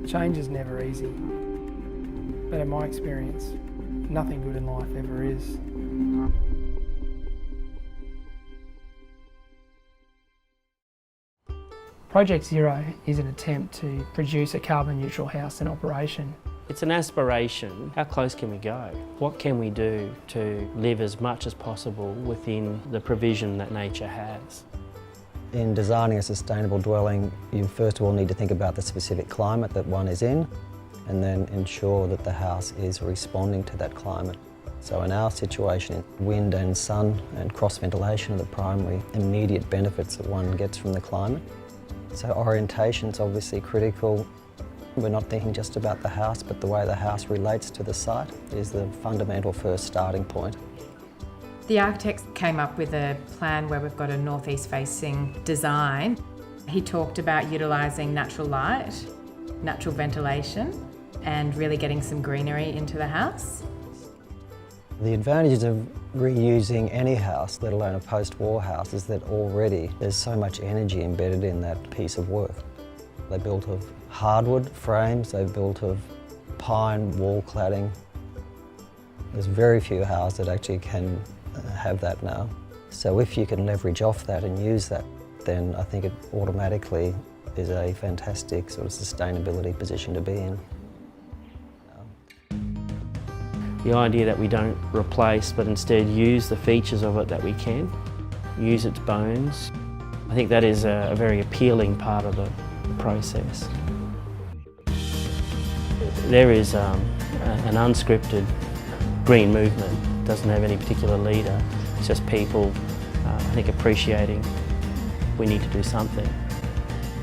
Change is never easy, but in my experience, nothing good in life ever is. Project Zero is an attempt to produce a carbon neutral house in operation. It's an aspiration. How close can we go? What can we do to live as much as possible within the provision that nature has? In designing a sustainable dwelling, you first of all need to think about the specific climate that one is in, and then ensure that the house is responding to that climate. So in our situation, wind and sun and cross ventilation are the primary immediate benefits that one gets from the climate. So orientation is obviously critical. We're not thinking just about the house, but the way the house relates to the site is the fundamental first starting point. The architects came up with a plan where we've got a northeast facing design. He talked about utilising natural light, natural ventilation, and really getting some greenery into the house. The advantages of reusing any house, let alone a post-war house, is that already there's so much energy embedded in that piece of work. They're built of hardwood frames, they're built of pine wall cladding. There's very few houses that actually can have that now. So if you can leverage off that and use that, then I think it automatically is a fantastic sort of sustainability position to be in. The idea that we don't replace but instead use the features of it that we can, use its bones, I think that is a very appealing part of the process. There is an unscripted green movement. It doesn't have any particular leader. It's just people, I think, appreciating we need to do something.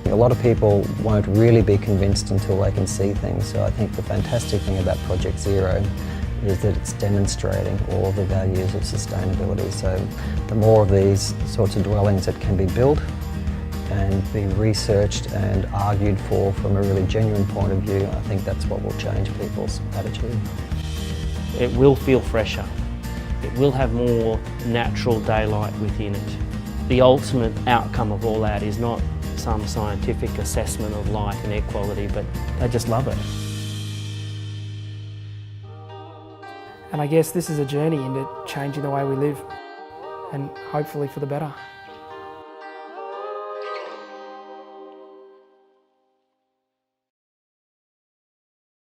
A lot of people won't really be convinced until they can see things, so I think the fantastic thing about Project Zero is that it's demonstrating all the values of sustainability. So the more of these sorts of dwellings that can be built and be researched and argued for from a really genuine point of view, I think that's what will change people's attitude. It will feel fresher. It will have more natural daylight within it. The ultimate outcome of all that is not some scientific assessment of light and air quality, but they just love it. And I guess this is a journey into changing the way we live, and hopefully for the better.